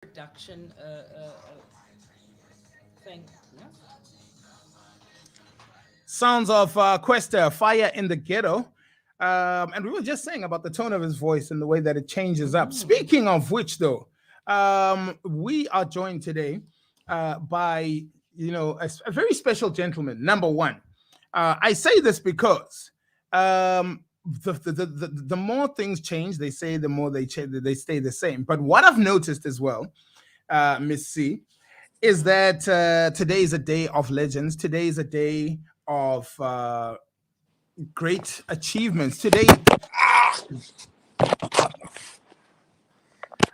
production thing. Yeah. Sounds of Questa, Fire in the Ghetto. And we were just saying about the tone of his voice and the way that it changes up. Mm. Speaking of which, though, we are joined today by, a very special gentleman, number one. I say this because the more things change, they say the more they change, they stay the same. But what I've noticed as well, Miss C, is that today is a day of legends. Today is a day of great achievements. Today,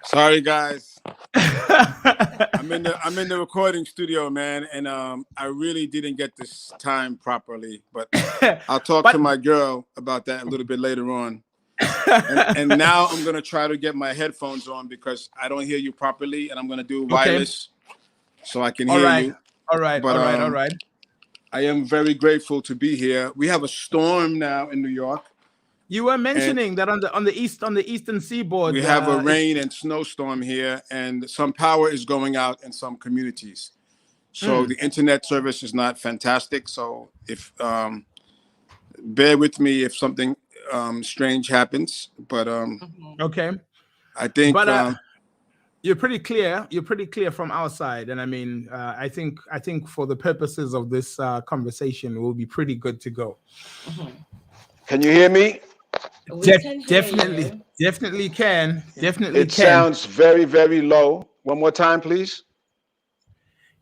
Sorry, guys. I'm in the recording studio, man, and I really didn't get this time properly. But I'll talk to but my girl about that a little bit later on. And now I'm gonna try to get my headphones on because I don't hear you properly, and I'm gonna do okay, wireless so I can all hear right, you. all right, But all right, all right. I am very grateful to be here. We have a storm now in New York, You were and mentioning that on the eastern we seaboard, have a it's rain and snowstorm here, and some power is going out in some communities. So mm, the internet service is not fantastic. So if bear with me if something strange happens, but Mhm. okay. I think But you're pretty clear. You're pretty clear from our side, and I mean, I think for the purposes of this conversation, we'll be pretty good to go. Mhm. Can you hear me? We can hear Definitely, you. definitely It can. sounds very, very low. One more time, please.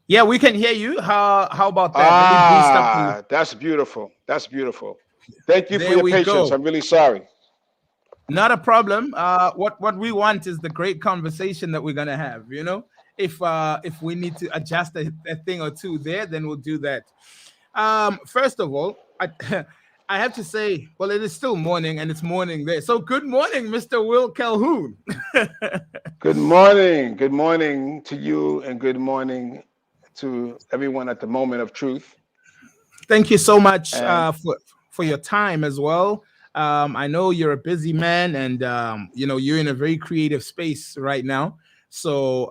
Yeah, we can hear you. How about that? Let me boost up the. That's beautiful. That's beautiful. Thank you for There your we patience. go. I'm really sorry. Not a problem. What we want is the great conversation that we're gonna have. If we need to adjust a thing or two there, then we'll do that. First of all, I I have to say, well, it is still morning and it's morning there. So good morning, Mr. Will Calhoun. Good morning. Good morning to you, and good morning to everyone at the moment of truth. Thank you so much And for your time as well. I know you're a busy man, and you're in a very creative space right now. So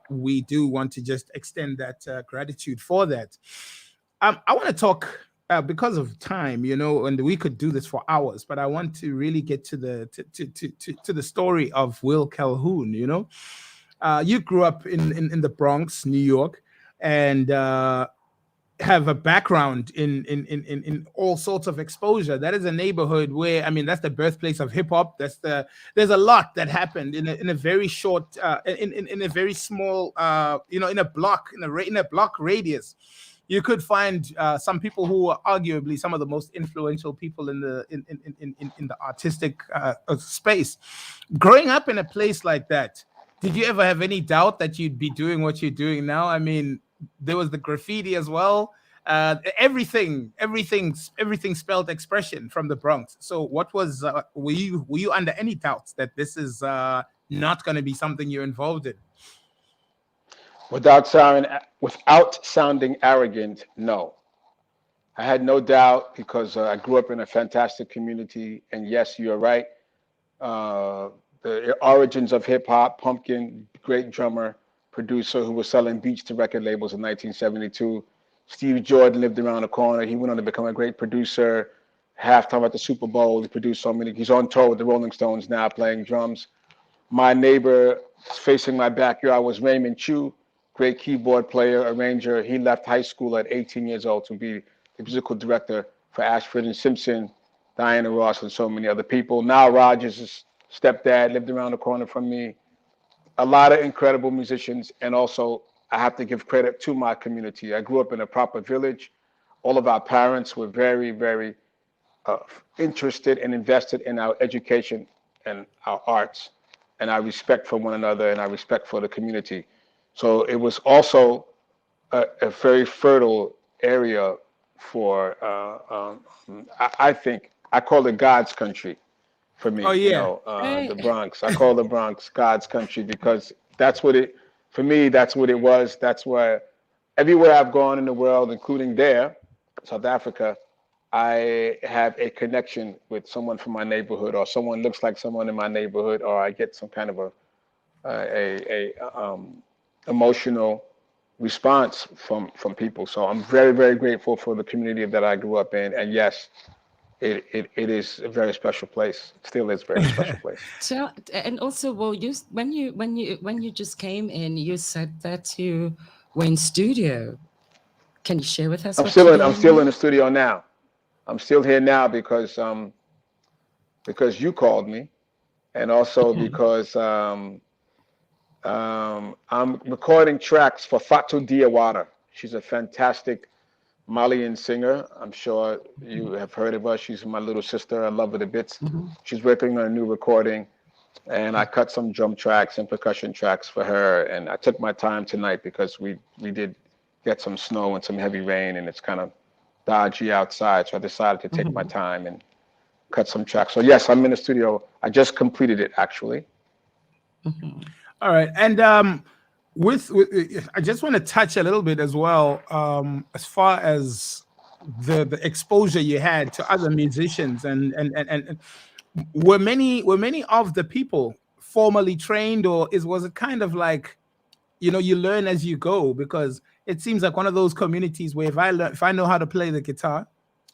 we do want to just extend that gratitude for that. I want to talk because of time, and we could do this for hours, but I want to really get to the story of Will Calhoun. You grew up in the Bronx, New York, and have a background in all sorts of exposure. That is a neighborhood where, I mean, that's the birthplace of hip hop. There's a lot that happened in a very short in a very small in a block in a block radius. You could find some people who are arguably some of the most influential people in the artistic space. Growing up in a place like that, did you ever have any doubt that you'd be doing what you're doing now? I mean, there was the graffiti as well. Everything spelled expression from the Bronx. So, what was were you under any doubts that this is not going to be something you're involved in? without sounding arrogant, no. I had no doubt because I grew up in a fantastic community. And yes, you're right. The origins of hip hop, Pumpkin, great drummer, producer who was selling beats to record labels in 1972. Steve Jordan lived around the corner. He went on to become a great producer. Halftime at the Super Bowl, he produced so many. He's on tour with the Rolling Stones now, playing drums. My neighbor facing my backyard was Raymond Chu, great keyboard player, arranger. He left high school at 18 years old to be the musical director for Ashford and Simpson, Diana Ross, and so many other people. Now Rogers' stepdad lived around the corner from me. A lot of incredible musicians, and also I have to give credit to my community. I grew up in a proper village. All of our parents were very, very uh, interested and invested in our education and our arts and our respect for one another and our respect for the community. So it was also a very fertile area for, I think, I call it God's country for Oh me, yeah. the Right. Bronx. I call the Bronx God's country because that's what it, for me, that's what it was. That's where everywhere I've gone in the world, including there, South Africa, I have a connection with someone from my neighborhood, or someone looks like someone in my neighborhood, or I get some kind of a emotional response from people. So I'm very, very grateful for the community that I grew up in. And yes, it is a very special place. It still is a very special place. And also, well, when you just came in, you said that you were in studio. Can you share with us what you're I'm doing still in now? the studio now. I'm still here now because you called me, and also because I'm recording tracks for Fatu Diawara. She's a fantastic Malian singer. I'm sure you have heard of her. She's my little sister. I love her to bits. Mhm. She's working on a new recording, and I cut some drum tracks and percussion tracks for her. And I took my time tonight because we did get some snow and some heavy rain, and it's kind of dodgy outside. So I decided to take my Mhm. time and cut some tracks. So yes, I'm in the studio. I just completed it actually. Mhm. All right, and with I just want to touch a little bit as well, as far as the exposure you had to other musicians, and were many of the people formally trained, or was it kind of like, you learn as you go? Because it seems like one of those communities where if I know how to play the guitar,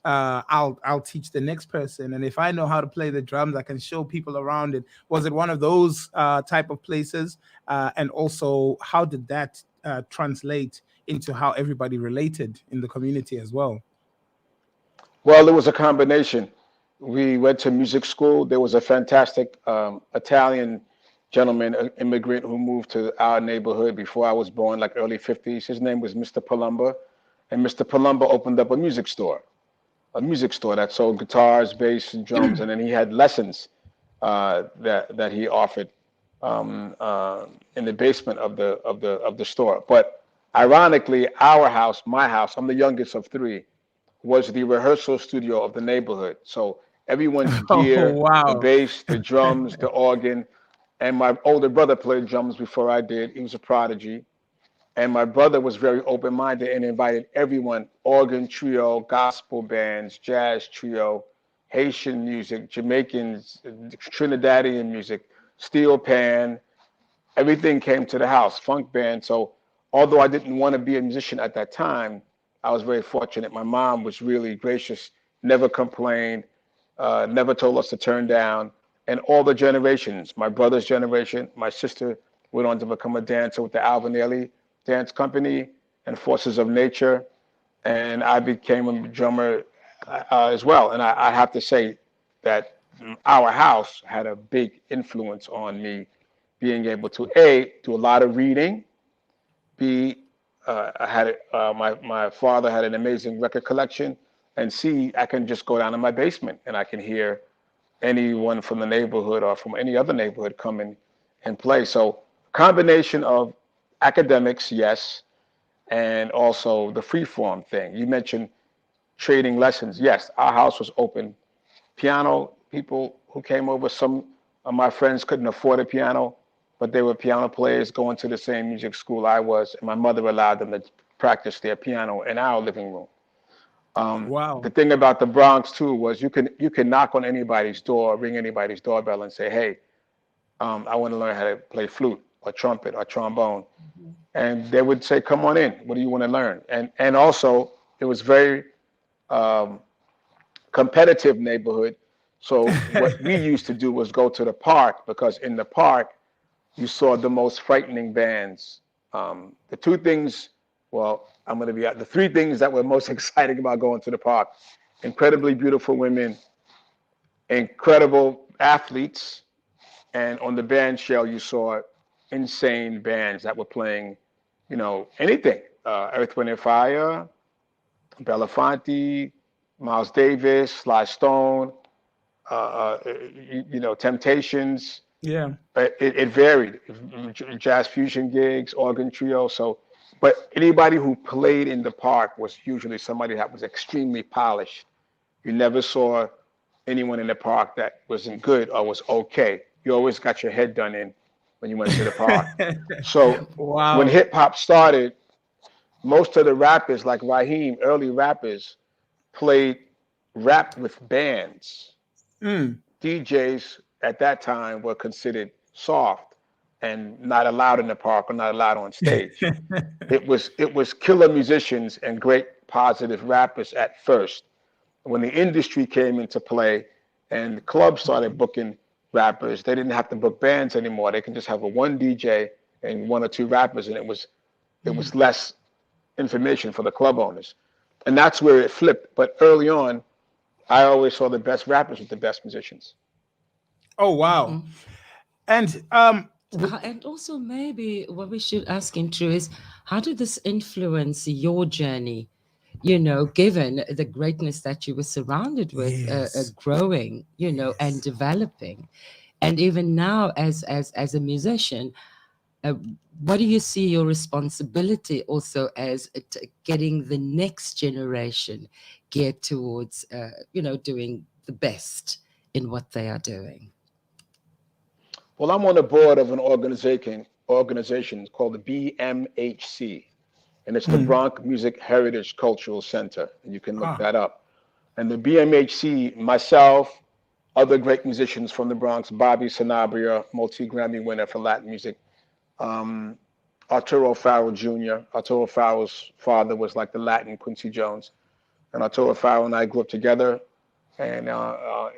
I'll teach the next person, and if I know how to play the drums, I can show people around it. Was it one of those type of places? And also, how did that translate into how everybody related in the community as well? Well, it was a combination. We went to music school. There was a fantastic Italian gentleman, an immigrant who moved to our neighborhood before I was born, like early 50s. His name was Mr. Palumba. And Mr. Palumba opened up a music store that sold guitars, bass, and drums. And then he had lessons that he offered in the basement of the store. But ironically, our house, my house, I'm the youngest of three, was the rehearsal studio of the neighborhood. So everyone's Oh, gear, the wow. bass, the drums, the organ, and my older brother played drums before I did. He was a prodigy. And my brother was very open-minded and invited everyone, organ trio, gospel bands, jazz trio, Haitian music, Jamaicans, Trinidadian music, steel pan, everything came to the house, funk band. So although I didn't want to be a musician at that time, I was very fortunate. My mom was really gracious, never complained, never told us to turn down. And all the generations, my brother's generation, my sister went on to become a dancer with the Alvin Ailey Dance Company and Forces of Nature. And I became a drummer as well. And I have to say that our house had a big influence on me being able to A, do a lot of reading, B, I had my father had an amazing record collection, and C, I can just go down in my basement and I can hear anyone from the neighborhood or from any other neighborhood come in and play. So combination of academics, yes, and also the free form thing. You mentioned trading lessons. Yes, our house was open. Piano people who came over, some of my friends couldn't afford a piano, but they were piano players going to the same music school I was, and my mother allowed them to practice their piano in our living room. The Wow. thing about the Bronx too was you can knock on anybody's door, ring anybody's doorbell, and say, "Hey, I want to learn how to play flute or trumpet or trombone," Mhm. and they would say, "Come on in. What do you want to learn?" And also it was very um, competitive neighborhood. So what we used to do was go to the park because in the park you saw the most frightening bands. The two things, well, I'm going to be at the three things that were most exciting about going to the park: incredibly beautiful women, incredible athletes, and on the band shell you saw insane bands that were playing, anything. Earth, Wind and Fire, Belafonte, Miles Davis, Sly Stone, Temptations. Yeah. It varied. Jazz fusion gigs, organ trio. So, but anybody who played in the park was usually somebody that was extremely polished. You never saw anyone in the park that wasn't good or was okay. You always got your head done in when you went to the park. So when Wow. hip hop started, most of the rappers, like Raheem, early rappers, played rap with bands. Mm. DJs at that time were considered soft. and not allowed in the park or not allowed on stage. It was killer musicians and great positive rappers at first. When the industry came into play and clubs started booking rappers, they didn't have to book bands anymore. They can just have a one DJ and one or two rappers, and it was less information for the club owners. And that's where it flipped. But early on, I always saw the best rappers with the best musicians. Oh wow. And And also, maybe what we should ask into is, how did this influence your journey? You know, given the greatness that you were surrounded with, Yes. growing, you know, and developing, and even now as a musician, what do you see your responsibility also as getting the next generation geared towards, you know, doing the best in what they are doing? Well, I'm on the board of an organization called the BMHC, and it's the Bronx Music Heritage Cultural Center. And you can look that up. And the BMHC, myself, other great musicians from the Bronx, Bobby Sanabria, multi-Grammy winner for Latin music, Arturo Farrell Jr. Arturo Farrell's father was like the Latin Quincy Jones. And Arturo Farrell and I grew up together, and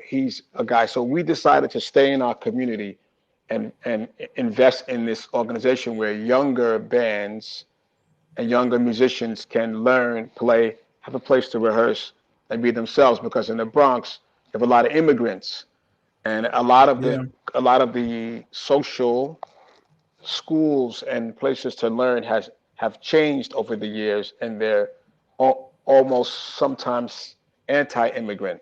he's a guy. So we decided to stay in our community and invest in this organization where younger bands and younger musicians can learn, play, have a place to rehearse and be themselves. Because in the Bronx, you have a lot of immigrants, and a lot of the social schools and places to learn have changed over the years, and they're almost sometimes anti-immigrant.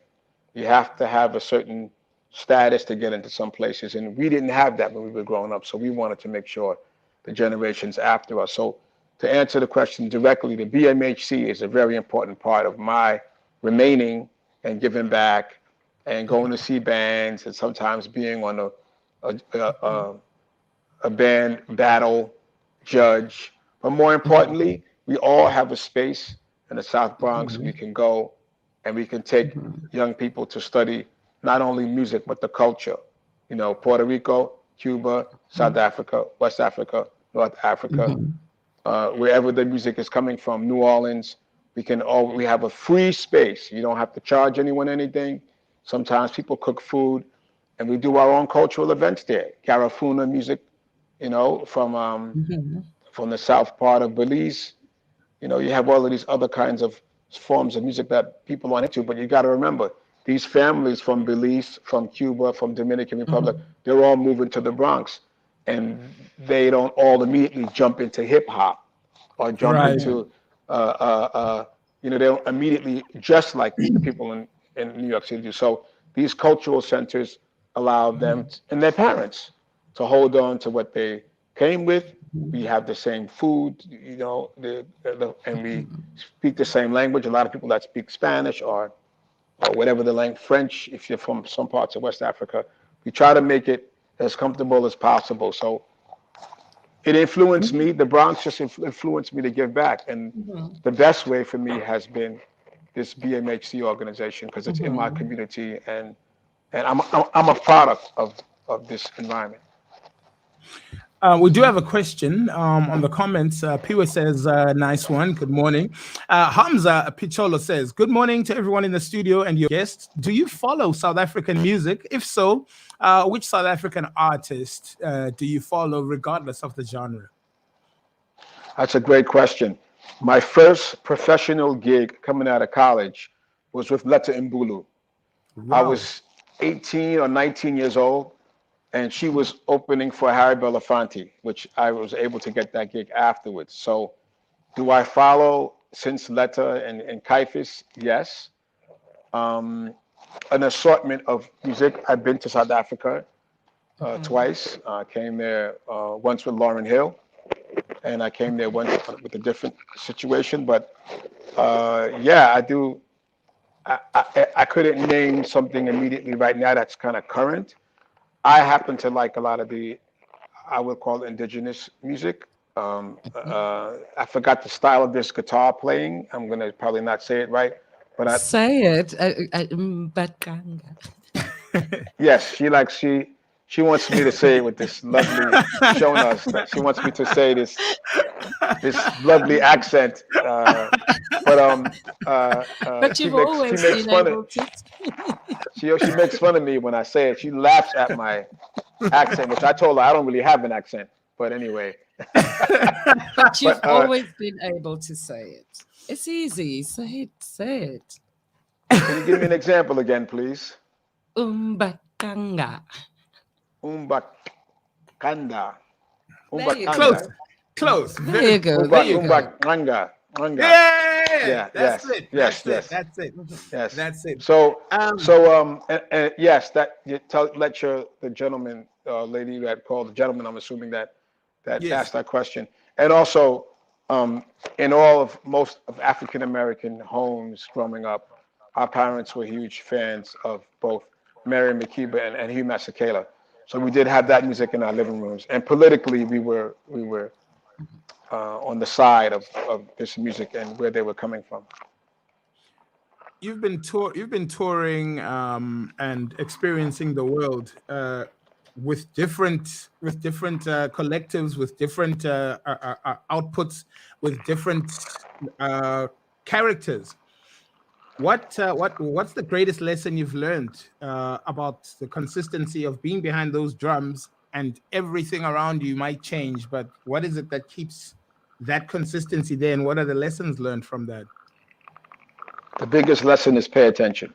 You have to have a certain status to get into some places, and we didn't have that when we were growing up. So we wanted to make sure the generations after us. So to answer the question directly, the BMHC is a very important part of my remaining and giving back and going to see bands, and sometimes being on a band battle judge. But more importantly, we all have a space in the South Bronx we can go and we can take young people to study not only music, but the culture. You know, Puerto Rico, Cuba, South Africa, West Africa, North Africa, wherever the music is coming from, New Orleans, we have a free space. You don't have to charge anyone anything. Sometimes people cook food, and we do our own cultural events there. Garifuna music, you know, from the south part of Belize. You know, you have all of these other kinds of forms of music that people aren't into, but you got to remember, these families from Belize, from Cuba, from Dominican Republic, they're all moving to the Bronx, and they don't all immediately jump into hip hop or jump into, you know, they don't immediately dress like the people in New York City do. So these cultural centers allow them and their parents to hold on to what they came with. We have the same food, you know, and we speak the same language. A lot of people that speak Spanish or whatever the language, French, if you're from some parts of West Africa, we try to make it as comfortable as possible. So it influenced me. The Bronx just influenced me to give back. And the best way for me has been this BMHC organization, because it's in my community, and I'm a product of this environment. We do have a question on the comments. Piwa says, nice one. Good morning. Hamza Picholo says, good morning to everyone in the studio and your guests. Do you follow South African music? If so, which South African artist do you follow regardless of the genre? That's a great question. My first professional gig coming out of college was with Letta Mbulu. Wow. I was 18 or 19 years old, and she was opening for Harry Belafonte, which I was able to get that gig afterwards. So do I follow since Letta and Kaifis? Yes. An assortment of music. I've been to South Africa twice. Came there once with Lauryn Hill, and I came there once with a different situation. But yeah, I do. I couldn't name something immediately right now that's kind of current. I happen to like a lot of the, I would call it indigenous music. I forgot the style of this guitar playing. I'm gonna probably not say it right, but Say it. Mbakanga. Yes, She wants me to say it with this lovely, showing us that she wants me to say this lovely accent. But But she you've makes always been fun of able to. she makes fun of me when I say it. She laughs at my accent, which I told her I don't really have an accent. But anyway, But you've but always been able to say it. It's easy. Say it. Say it. can you give me an example again, please? Umbakanga. Umbakanda, There you go. Close, umbakanda, close. There you go. There you go. umbakanga. Yeah, Yeah, that's yes, it. yes, That's it. yes, That's it. yes. That's it. So, Um, and yes, that you let the gentleman, lady that called the gentleman, I'm assuming that yes. asked that question, and also, in all of most of African American homes growing up, our parents were huge fans of both Mary McKeeba and Hugh Masekela. So we did have that music in our living rooms, and politically we were on the side of this music and where they were coming from. You've been touring and experiencing the world with different collectives, with different outputs, with different uh, characters. What's the greatest lesson you've learned about the consistency of being behind those drums, and everything around you might change, but what is it that keeps that consistency there, and what are the lessons learned from that? The biggest lesson is pay attention,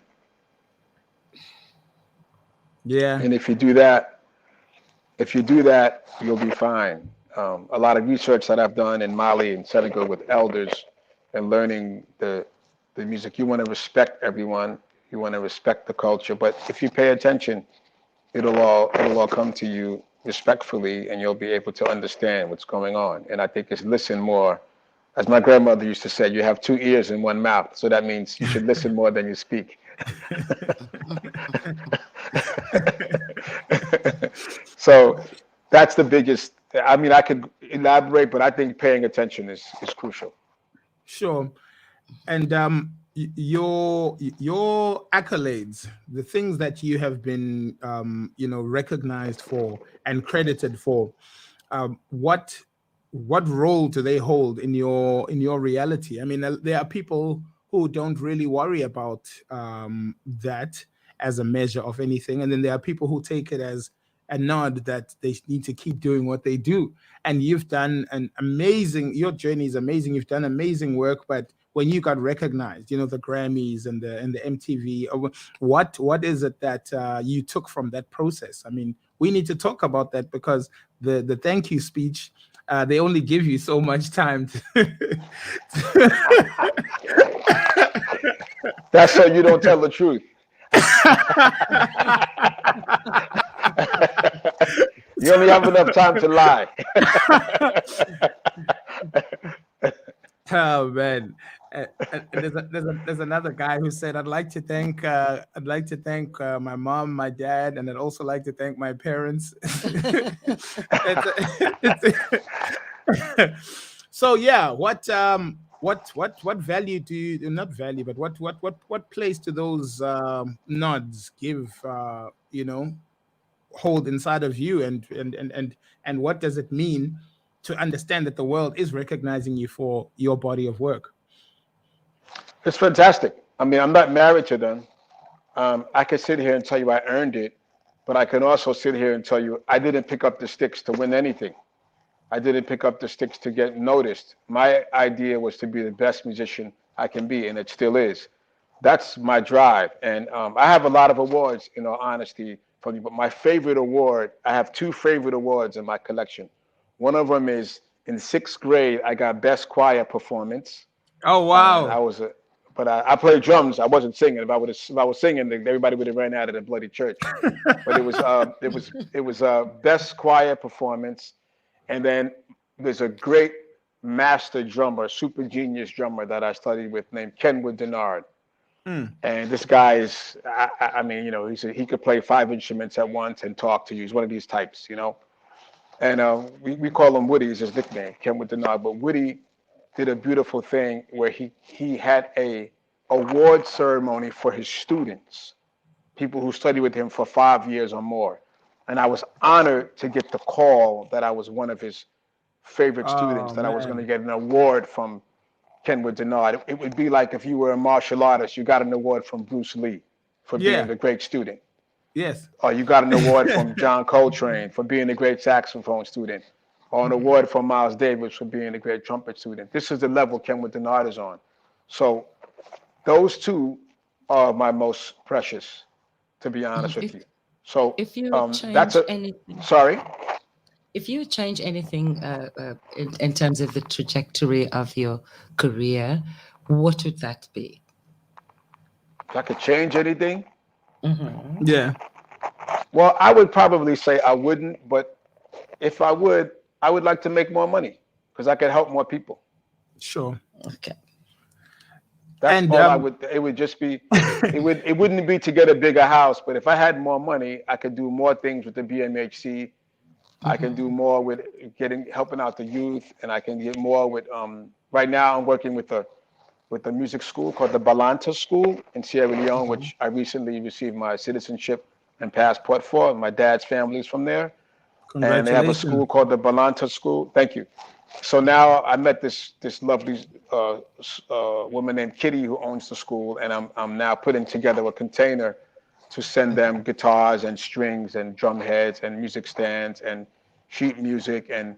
Yeah. and if you do that, you'll be fine. A lot of research that I've done in Mali and Senegal with elders and learning the music. You want to respect everyone. You want to respect the culture. But if you pay attention, it'll all come to you respectfully, and you'll be able to understand what's going on. And I think it's listen more. As my grandmother used to say, you have two ears and one mouth. So that means you should listen more than you speak. So that's the biggest. I mean, I could elaborate, but I think paying attention is crucial. Sure. And your accolades, the things that you have been recognized for and credited for, what role do they hold in your reality? I mean, there are people who don't really worry about that as a measure of anything, and then there are people who take it as a nod that they need to keep doing what they do. And you've done an amazing. Your journey is amazing. You've done amazing work, but when you got recognized, the Grammys and the MTV, what is it that you took from that process? I mean, we need to talk about that, because the thank you speech, they only give you so much time to That's so you don't tell the truth. You only have enough time to lie. Oh man. And there's another guy who said, I'd like to thank my mom, my dad, and I'd also like to thank my parents. So yeah, what value do you, not value, but what place do those nods give, hold inside of you, and what does it mean to understand that the world is recognizing you for your body of work? It's fantastic. I mean, I'm not married to them. I can sit here and tell you I earned it, but I can also sit here and tell you I didn't pick up the sticks to win anything. I didn't pick up the sticks to get noticed. My idea was to be the best musician I can be, and it still is. That's my drive. And I have a lot of awards, in all honesty, from you. But my favorite award, I have two favorite awards in my collection. One of them is in sixth grade, I got best choir performance. Oh And wow. but I played drums. I wasn't singing. If I was singing, then everybody would have ran out of the bloody church. But it was best choir performance, and then there's a great master drummer, super genius drummer that I studied with named Kenwood Denard. Mm. And this guy is, I mean, he could play five instruments at once and talk to you. He's one of these types. And we call him Woody, is his nickname, Kenwood Denard. But Woody did a beautiful thing where he had a award ceremony for his students, people who studied with him for 5 years or more. and I was honored to get the call that I was one of his favorite students, Oh that I was going to man. get an award from Kenwood Denard. It would be like if you were a martial artist, you got an award from Bruce Lee for being Yeah. a great student, Yes. or you got an award from John Coltrane for being a great saxophone student, or an award from Miles Davis for being a great trumpet student. This is the level Kenwood Denard is on. So those two are my most precious, to be honest with If you. So if you would that's change a anything, sorry. if you would change anything in terms of the trajectory of your career, what would that be? If I could change anything, Hmm. Yeah. well, I would probably say I wouldn't, but if I would like to make more money because I could help more people. Sure. Okay. That's And all I would. It would just be, it wouldn't be to get a bigger house, but if I had more money, I could do more things with the BMHC. I can do more with helping out the youth, and I can get more with. Right now, I'm working with a music school called the Balanta School in Sierra Leone, which I recently received my citizenship and passport for. My dad's family is from there, and they have a congratulations. school called the Balanta School. Thank you. So now I met this lovely woman named Kitty who owns the school, and I'm now putting together a container to send them guitars and strings and drum heads and music stands and sheet music and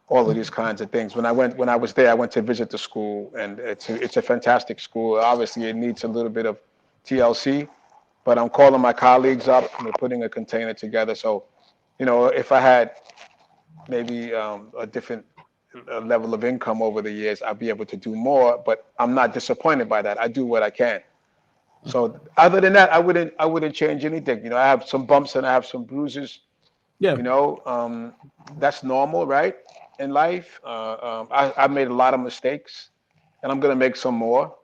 all of these kinds of things. When I was there, I went to visit the school, and it's a fantastic school. Obviously, it needs a little bit of TLC, but I'm calling my colleagues up and we're putting a container together. So, if I had maybe a different level of income over the years, I'll be able to do more. But I'm not disappointed by that. I do what I can. So other than that, I wouldn't change anything. I have some bumps and I have some bruises. Yeah. That's normal, right? In life, I made a lot of mistakes, and I'm gonna make some more.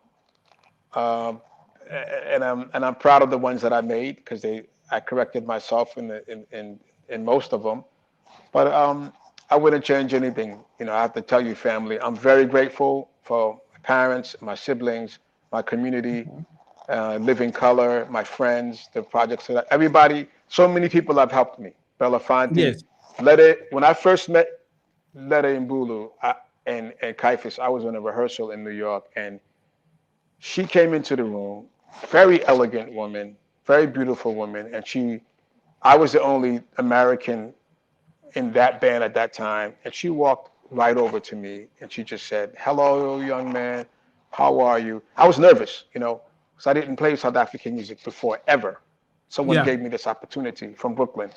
Um, and I'm proud of the ones that I made because I corrected myself in most of them. But I wouldn't change anything. I have to tell you, family, I'm very grateful for my parents, my siblings, my community, Living Color, my friends, the projects that everybody, so many people have helped me. Belafonte, Yes. When I first met Letta Mbulu and Kaifis, I was in a rehearsal in New York, and she came into the room, very elegant woman, very beautiful woman, and I was the only American in that band at that time, and she walked right over to me and she just said, "Hello, young man. How are you?" I was nervous, because I didn't play South African music before ever. Someone Yeah. gave me this opportunity from Brooklyn,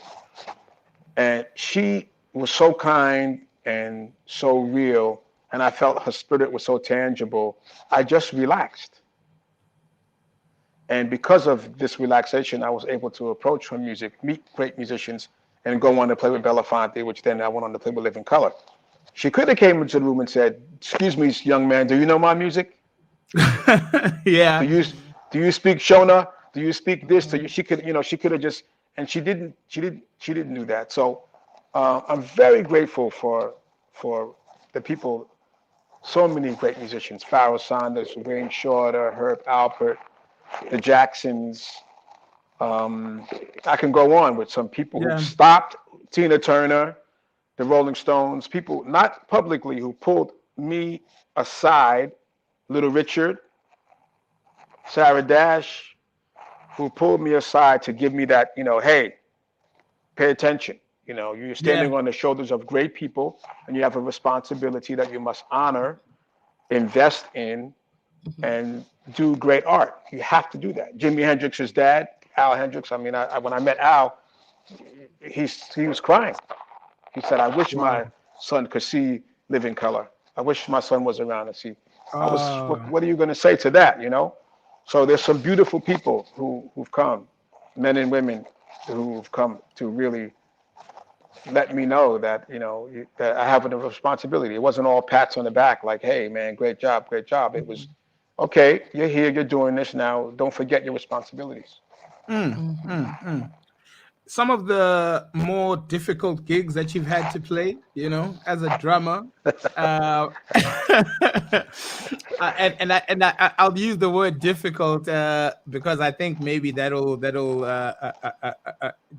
and she was so kind and so real, and I felt her spirit was so tangible. I just relaxed. And because of this relaxation, I was able to approach her music, meet great musicians, and go on to play with Belafonte, which then I went on to play with Living Color. She could have came into the room and said, "Excuse me, young man, do you know my music? Do Yeah. you do you speak Shona? Do you speak this?" She could have just, and she didn't do that. So I'm very grateful for the people. So many great musicians: Pharoah Sanders, Wayne Shorter, Herb Alpert, the Jacksons. I can go on with some people who Yeah. stopped, Tina Turner, the Rolling Stones, people not publicly who pulled me aside, Little Richard, Sarah Dash, who pulled me aside to give me that, hey, pay attention. You're Yeah. standing on the shoulders of great people, and you have a responsibility that you must honor, invest in, and do great art. You have to do that. Jimi Hendrix's dad, Al Hendrix. I mean, when I met Al, he was crying. He said, "I wish my Wow. son could see Living Color. I wish my son was around to see." Uh, What are you going to say to that? So there's some beautiful people who've come, men and women who've come to really let me know that that I have a responsibility. It wasn't all pats on the back like, "Hey man, great job, great job." It was, "Okay, you're here, you're doing this now. Don't forget your responsibilities." mm, Hmm. mm, mm. Some of the more difficult gigs that you've had to play, as a drummer. Uh, I'll use the word difficult because I think maybe that'll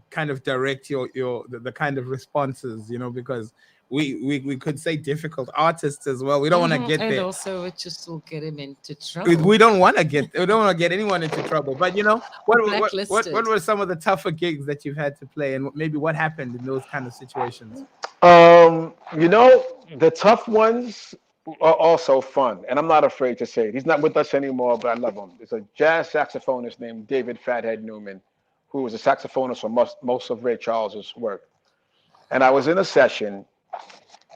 kind of direct the kind of responses, because we could say difficult artists as well. We don't want to get And there. also, it just will get him into trouble. We don't want to get anyone into trouble. But what Blacklisted. were some of the tougher gigs that you've had to play, and maybe what happened in those kind of situations? The tough ones are also fun, and I'm not afraid to say it. He's not with us anymore, but I love him. There's a jazz saxophonist named David Fathead Newman, who was a saxophonist for most of Ray Charles's work. And I was in a session,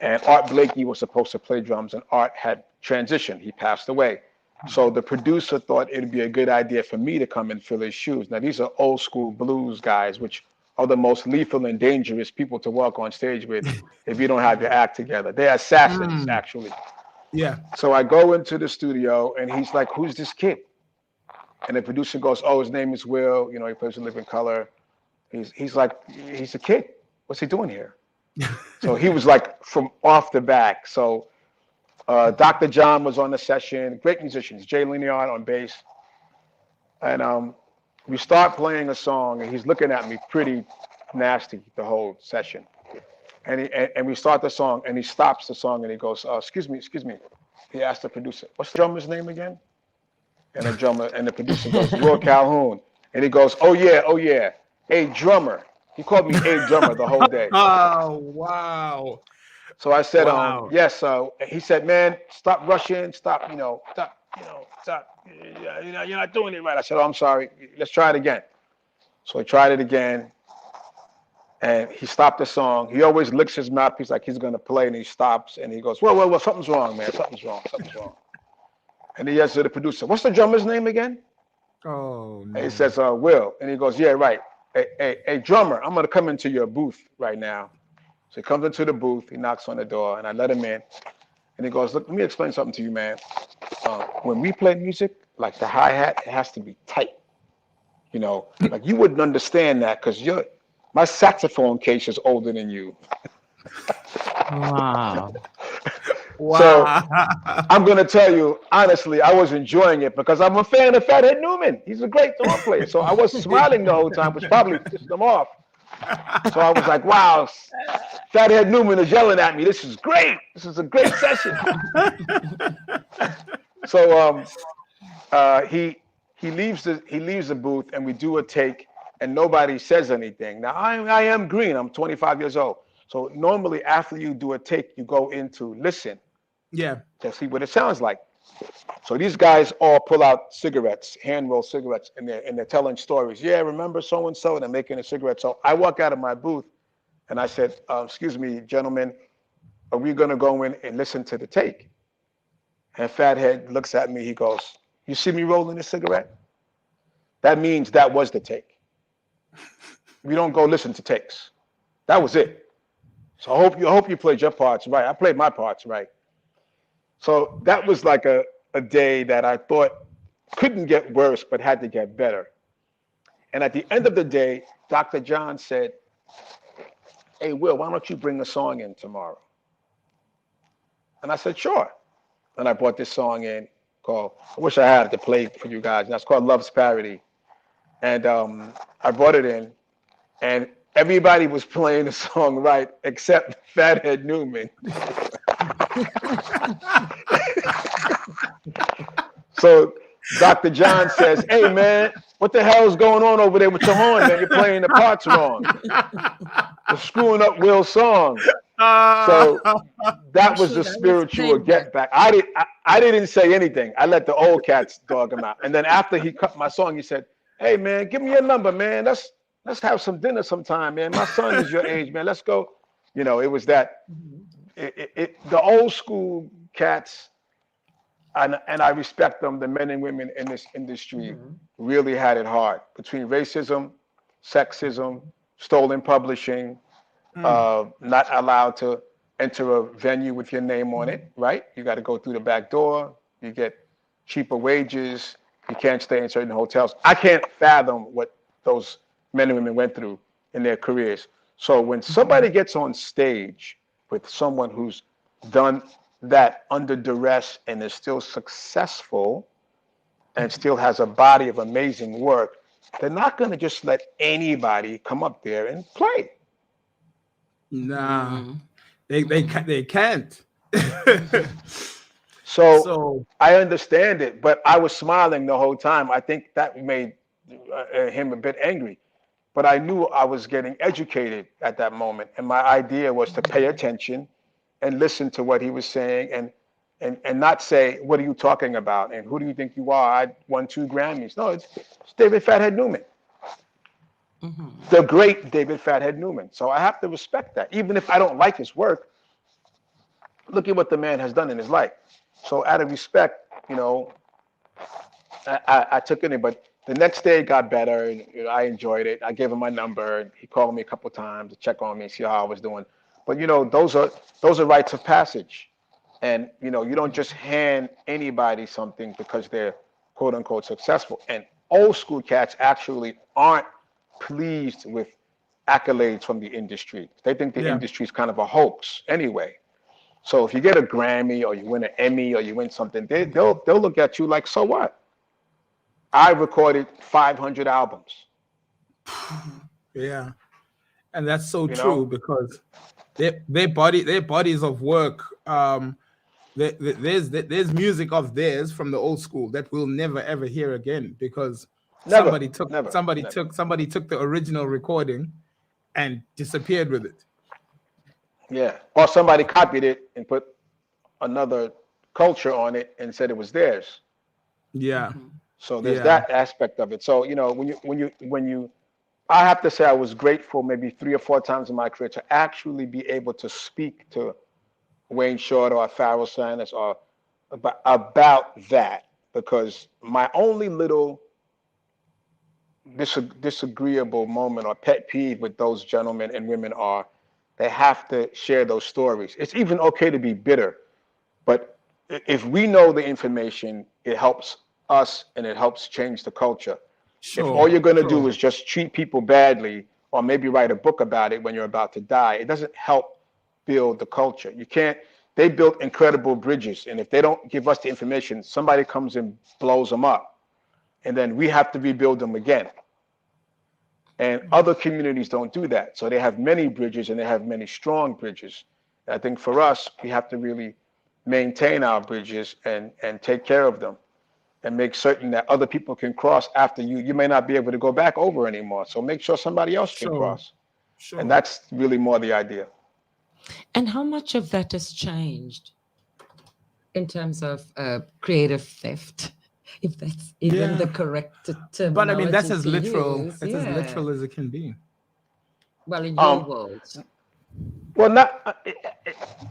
and Art Blakey was supposed to play drums, and Art had transitioned. He passed away. So the producer thought it'd be a good idea for me to come and fill his shoes. Now, these are old school blues guys, which are the most lethal and dangerous people to walk on stage with if you don't have your act together. They're assassins, actually. Yeah. So I go into the studio, and he's like, "Who's this kid?" And the producer goes, "Oh, his name is Will. He plays in Living Color." He's like, "He's a kid. What's he doing here?" So he was like from off the back. So Dr. John was on the session, great musicians, Jay Liniard on bass. And we start playing a song, and he's looking at me pretty nasty the whole session. And we start the song, and he stops the song, and he goes, excuse me. He asked the producer, "What's the drummer's name again?" And the producer goes, "Will Calhoun." And he goes, oh yeah, a drummer. He called me a drummer the whole day. Oh, wow. So I said, Wow. yes. He said, "Man, stop rushing. Stop. Stop. You're not doing it right." I said, "Oh, I'm sorry. Let's try it again." So he tried it again, and he stopped the song. He always licks his mouthpiece like he's gonna play, and he stops, and he goes, "Well, something's wrong, man. Something's wrong. And he asks the producer, "What's the drummer's name again?" Oh, no. And he says, "Will." And he goes, "Yeah, right. Hey, drummer, I'm gonna come into your booth right now." So he comes into the booth, he knocks on the door, and I let him in. And he goes, "Look, let me explain something to you, man. When we play music, like the hi-hat, it has to be tight. Like you wouldn't understand that because my saxophone case is older than you." Wow. Wow. So I'm going to tell you, honestly, I was enjoying it because I'm a fan of Fathead Newman. He's a great drum player. So I was smiling the whole time, which probably pissed him off. So I was like, wow, Fathead Newman is yelling at me. This is great. This is a great session. So he leaves the booth, and we do a take, and nobody says anything. Now I am green. I'm 25 years old. So normally after you do a take, you go in to listen. Yeah. To see what it sounds like. So these guys all pull out cigarettes, hand-rolled cigarettes, and they're telling stories. "Yeah, remember so-and-so?" And they're making a cigarette. So I walk out of my booth, and I said, "Excuse me, gentlemen, are we going to go in and listen to the take?" And Fathead looks at me. He goes, "You see me rolling a cigarette? That means that was the take. We don't go listen to takes. That was it. So I hope you played your parts right. I played my parts right." So that was like a day that I thought couldn't get worse, but had to get better. And at the end of the day, Dr. John said, "Hey, Will, why don't you bring a song in tomorrow?" And I said, "Sure." And I brought this song in called, I wish I had it to play for you guys. That's called Love's Parody. And I brought it in, and everybody was playing the song right except Fathead Newman. So Dr. John says, "Hey, man, what the hell's going on over there with your horn, man? You're playing the parts wrong. You're screwing up Will's song." So that was the spiritual get back. I didn't say anything. I let the old cats dog him out. And then after he cut my song, he said, "Hey, man, give me your number, man. Let's have some dinner sometime, man. My son is your age, man. Let's go." It was that. The old school cats, and I respect them, the men and women in this industry really had it hard between racism, sexism, stolen publishing, not allowed to enter a venue with your name on it, right? You got to go through the back door. You get cheaper wages. You can't stay in certain hotels. I can't fathom what those men and women went through in their careers. So when somebody gets on stage with someone who's done that under duress and is still successful and still has a body of amazing work, they're not going to just let anybody come up there and play. Nah, they can't. So So I understand it, but I was smiling the whole time. I think that made him a bit angry. But I knew I was getting educated at that moment, and my idea was to pay attention and listen to what he was saying, and not say, "What are you talking about?" and "Who do you think you are? I won 2 Grammys." No, it's David Fathead Newman, the great David Fathead Newman. So I have to respect that, even if I don't like his work. Look at what the man has done in his life. So out of respect, I took it in, but the next day it got better, and I enjoyed it. I gave him my number, and he called me a couple of times to check on me, see how I was doing. But those are rites of passage, and you don't just hand anybody something because they're quote unquote successful. And old school cats actually aren't pleased with accolades from the industry. They think the yeah, industry is kind of a hoax anyway. So if you get a Grammy or you win an Emmy or you win something, they'll look at you like, so what? I recorded 500 albums. yeah, and that's so You true know, because their bodies of work. There's music of theirs from the old school that we'll never ever hear again because never, never, never. somebody took the original recording and disappeared with it. Yeah, or somebody copied it and put another culture on it and said it was theirs. Yeah, So there's yeah, that aspect of it. So when you, I have to say I was grateful maybe 3 or 4 times in my career to actually be able to speak to Wayne Shorter or Pharoah Sanders or about that, because my only little disagreeable moment or pet peeve with those gentlemen and women are they have to share those stories. It's even okay to be bitter, but if we know the information, it helps us and it helps change the culture. If all sure, you're going to do sure, is just treat people badly or maybe write a book about it when you're about to die, it doesn't help build the culture. You can't, they built incredible bridges. And if they don't give us the information, somebody comes and blows them up. And then we have to rebuild them again. And other communities don't do that. So they have many bridges and they have many strong bridges. And I think for us, we have to really maintain our bridges and take care of them and make certain that other people can cross after you. You may not be able to go back over anymore. So make sure somebody else can sure, cross. And sure. that's really more the idea. And how much of that has changed in terms of creative theft, if that's even the Yeah, correct but I mean terminology to use? that's as Yeah. literal as it can be. Well, in your Um, world. well, not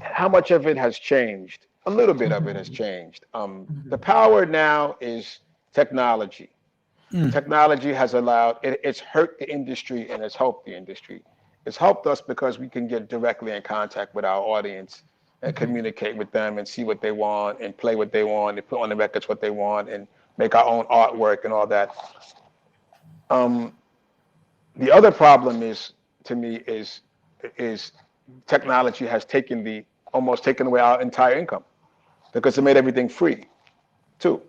how much of it has changed. A little bit of it has changed. The power now is technology. Technology has allowed it's hurt the industry and it's helped the industry. It's helped us because we can get directly in contact with our audience and communicate with them and see what they want and play what they want and put on the records what they want and make our own artwork and all that. Um, the other problem is, to me, is technology has almost taken away our entire income because it made everything free too.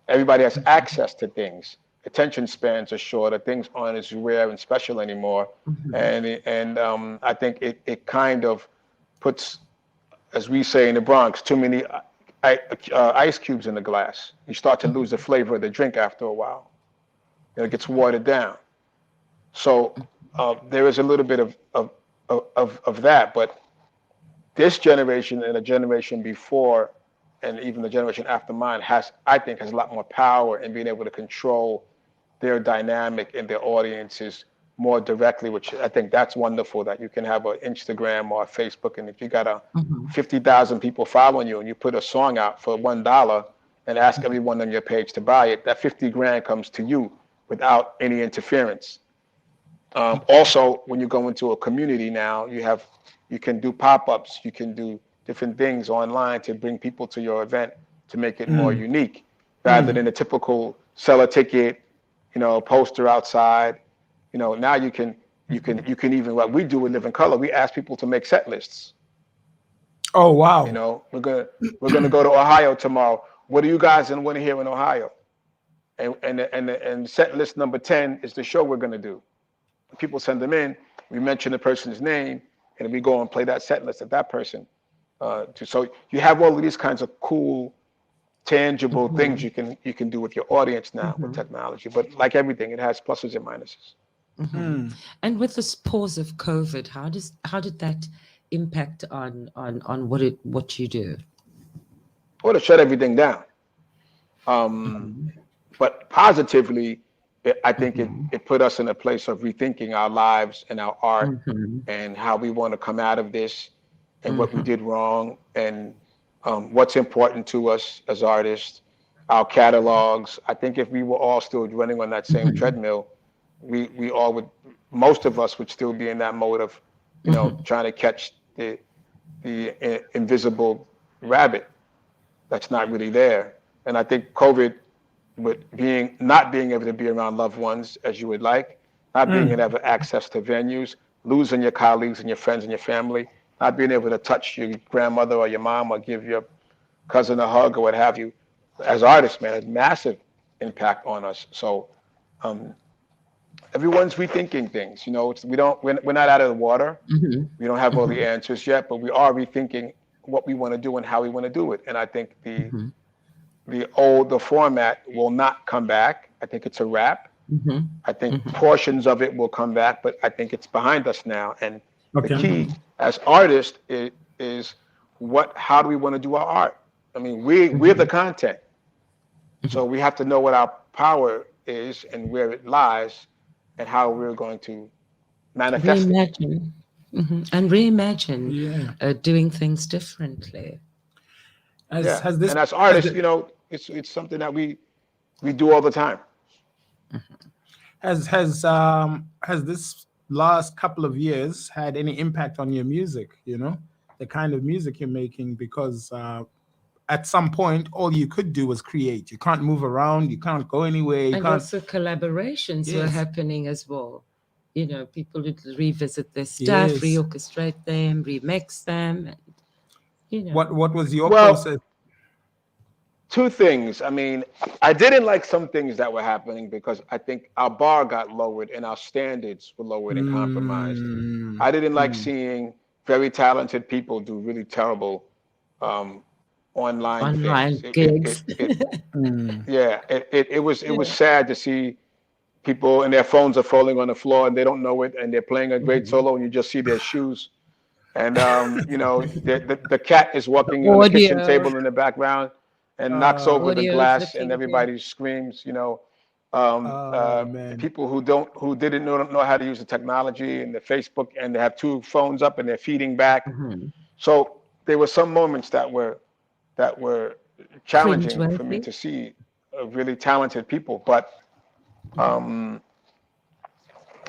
Everybody has access to things. Attention spans are shorter. Things aren't as rare and special anymore. And I think it kind of puts, as we say in the Bronx, too many ice cubes in the glass. You start to lose the flavor of the drink after a while. It gets watered down. So there is a little bit of that. But this generation and the generation before and even the generation after mine I think has a lot more power in being able to control their dynamic and their audiences more directly, which I think that's wonderful that you can have an Instagram or a Facebook. And if you got 50,000 people following you and you put a song out for $1 and ask everyone on your page to buy it, that 50 grand comes to you without any interference. Also, when you go into a community now, you can do pop-ups, you can do different things online to bring people to your event to make it more unique, rather than the typical sell a ticket, poster outside. Now you can even, what we do with Live in Color, we ask people to make set lists. Oh wow. We're gonna go to Ohio tomorrow. What do you guys want to hear in Ohio? and set list number 10 is the show we're going to do. People send them in. We mention the person's name, and we go and play that set list of that person. So you have all of these kinds of cool, tangible things you can do with your audience now with technology. But like everything, it has pluses and minuses. And with this pause of COVID, how did that impact on what you do? Well, to shut everything down. But positively, I think it put us in a place of rethinking our lives and our art and how we want to come out of this and what we did wrong and what's important to us as artists, our catalogs. I think if we were all still running on that same treadmill, we all would, most of us would still be in that mode of, trying to catch the invisible rabbit that's not really there. And I think COVID, with not being able to be around loved ones as you would like, not being able to have access to venues, losing your colleagues and your friends and your family, not being able to touch your grandmother or your mom or give your cousin a hug or what have you, as artists, man, has massive impact on us. So everyone's rethinking things. We're not out of the water. We don't have all the answers yet, but we are rethinking what we want to do and how we want to do it. And I think the format will not come back. I think it's a wrap. I think portions of it will come back, but I think it's behind us now. And the key as artists is how do we want to do our art? I mean, we're the content. So we have to know what our power is and where it lies and how we're going to manifest Reimagine. And reimagine doing things differently. And as artists, it's something that we do all the time. Has this last couple of years had any impact on your music? The kind of music you're making, because at some point all you could do was create. You can't move around. You can't go anywhere. And also collaborations were happening as well. People would revisit their stuff, reorchestrate them, remix them. And, What was your process? Two things. I mean, I didn't like some things that were happening because I think our bar got lowered and our standards were lowered and compromised. I didn't like seeing very talented people do really terrible online gigs. It was sad to see people and their phones are falling on the floor and they don't know it and they're playing a great solo and you just see their shoes. And the cat is walking on the kitchen table in the background and knocks over the glass and everybody screams. People who didn't know how to use the technology and the Facebook and they have two phones up and they're feeding back. So there were some moments that were challenging for me to see really talented people, but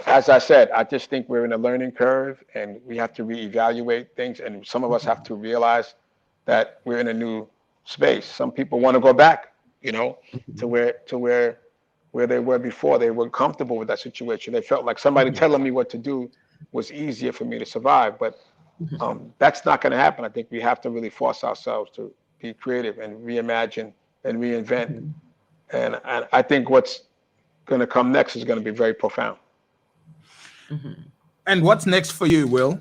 as I said, I just think we're in a learning curve and we have to reevaluate things. And some of us have to realize that we're in a new space. Some people want to go back, to where they were before. They were comfortable with that situation. They felt like somebody telling me what to do was easier for me to survive. But that's not going to happen. I think we have to really force ourselves to be creative and reimagine and reinvent. And I think what's going to come next is going to be very profound. And what's next for you, Will?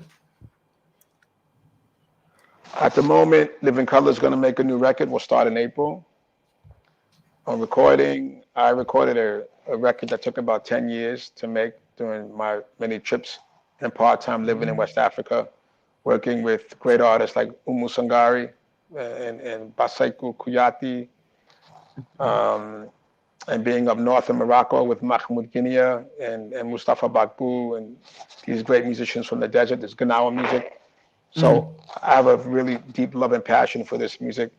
At the moment, Living Color is going to make a new record. We'll start in April. On recording, I recorded a record that took about 10 years to make during my many trips and part-time living in West Africa, working with great artists like Umu Sangari and Basaiku Kuyati, and being up north in Morocco with Mahmoud Guinea and Mustafa Bakbou and these great musicians from the desert, this Ganawa music. So I have a really deep love and passion for this music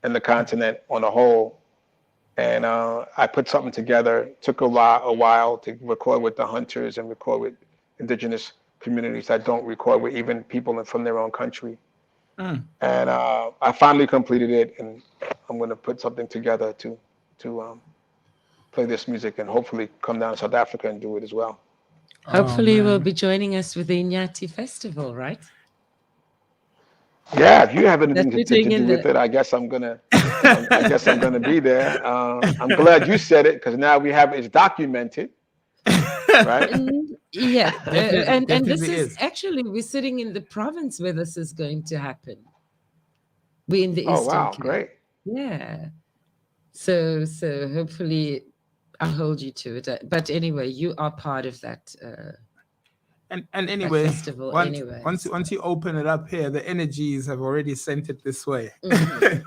and the continent on a whole. And I put something together. It took a while to record with the Hunters and record with indigenous communities that don't record with even people from their own country. And I finally completed it, and I'm going to put something together to play this music and hopefully come down to South Africa and do it as well. Hopefully you will be joining us with the Inyati Festival, right? Yeah, if you have anything That's to sitting do in with the. it, I guess I'm gonna be there. I'm glad you said it because now we have it's documented, right? Yeah, and this Definitely is is. actually we're sitting in the province where this is going to happen. We're in the Oh Eastern wow, Cape. great. Yeah. So hopefully I'll hold you to it. But anyway, you are part of And that anyway, festival, once once anyways. once you open it up here, the energies have already sent it this way. Hmm.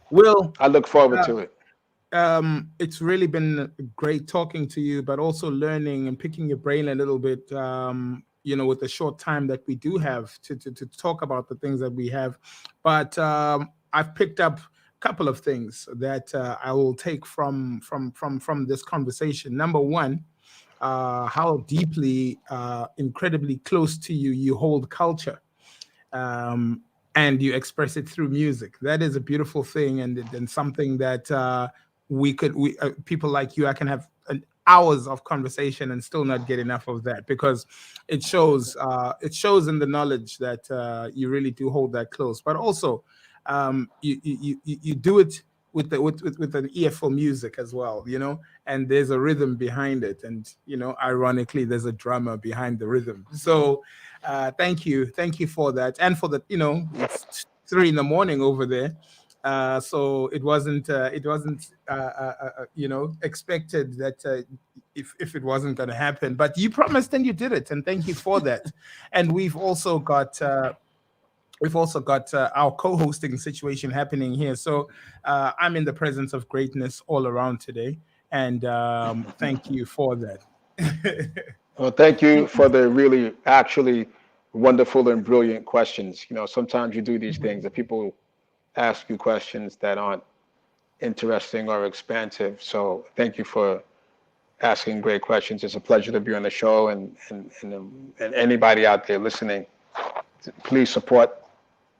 Will, I look forward uh, to it. it's really been great talking to you, but also learning and picking your brain a little bit. With the short time that we do have to talk about the things that we have, but I've picked up a couple of things that I will take from this conversation. Number one, how deeply, incredibly close to you hold culture, um, and you express it through music. That is a beautiful thing, and something that we people like you, I can have hours of conversation and still not get enough of that because it shows in the knowledge that you really do hold that close, but also you do it with an ear for music as well, and there's a rhythm behind it, and ironically there's a drummer behind the rhythm. So thank you for that, and for the it's 3 in the morning over there, so it wasn't expected that if it wasn't going to happen, but you promised and you did it, and thank you for that. And we've also got our co-hosting situation happening here, so I'm in the presence of greatness all around today, and thank you for that. Well, thank you for the really actually wonderful and brilliant questions. Sometimes you do these things that people ask you questions that aren't interesting or expansive. So thank you for asking great questions. It's a pleasure to be on the show, and anybody out there listening, please support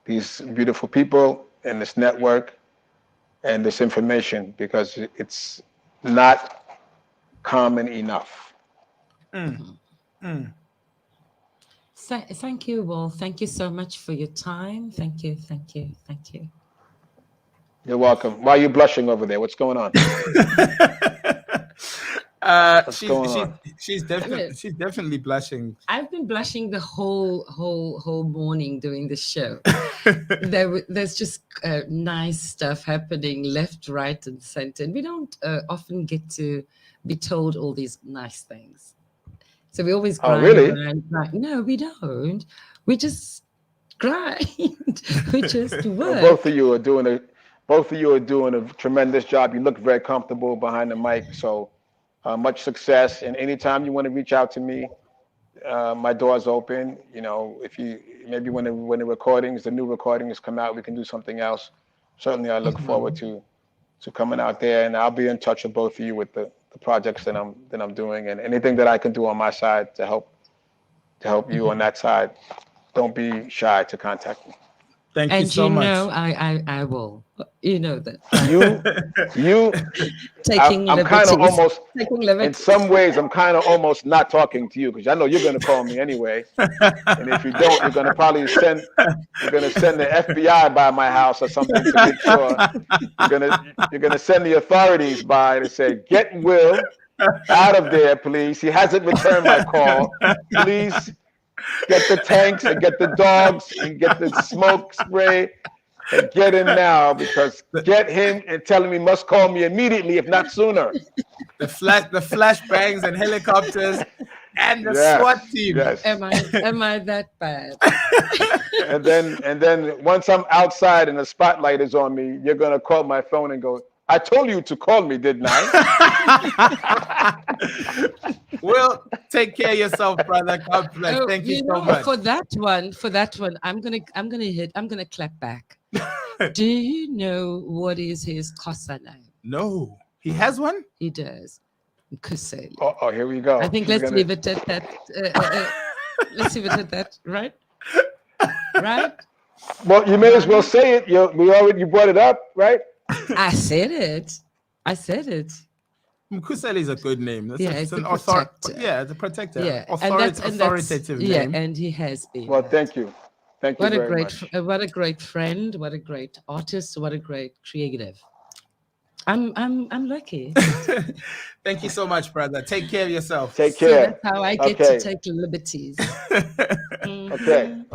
these beautiful people and this network and this information because it's not common enough. Mm, mm. Thank you, Will. Thank you so much for your time. Thank you, thank you, thank you. You're welcome. Why are you blushing over there? What's going on? What's She's going she's on? she's I mean, definitely she's definitely blushing. I've been blushing the whole morning doing the show. There's just nice stuff happening left, right, and center, and we don't often get to be told all these nice things. So we always Oh, grind, really? grind, grind. No, we don't. We just grind. We just Well, work. both of you are doing a tremendous job. You look very comfortable behind the mic. So much success. And anytime you want to reach out to me, my door's open. If you maybe when the new recordings come out, we can do something else. Certainly, I look forward Mhm. to coming out there, and I'll be in touch with both of you with the projects that I'm doing, and anything that I can do on my side to help you on Mhm. that side. Don't be shy to contact me. Thank you And so much. I will. You know that, right? You, you, Taking I'm kind of liberties. almost, Taking in liberties. some ways, I'm kind of almost not talking to you because I know you're going to call me anyway. And if you don't, you're going to send the FBI by my house or something to make sure you're going to send the authorities by to say, get Will out of there, please. He hasn't returned my call. Please get the tanks and get the dogs and get the smoke spray and get him now because get him and tell him he must call me immediately, if not sooner. The flashbangs and helicopters and the SWAT Yes, team. yes. Am I that bad? And then once I'm outside and the spotlight is on me, you're gonna call my phone and go, I told you to call me, didn't I? Well, take care of yourself, brother. God bless. Oh, Thank you so much. for that one, I'm gonna clap back. Do you know what is his Xhosa name? No, he has one. He does. Kuseli. Oh, here we I go. think He's let's gonna. leave it at that. Let's leave it at that, right? Right? Well, you may as well say it. You brought it up, right? I said it. I said it. Mkuseli is a good name. Yeah, It's it's the an author. protector. Yeah, the protector. Yeah, and that's Authoritative yeah, name. and he has been Well, that. thank you. Thank you very much. What a great friend, what a great artist, what a great creative. I'm lucky. Thank you so much, brother. Take care of yourself. Take See, care. that's how I get to Okay. take liberties. Okay. Mhm.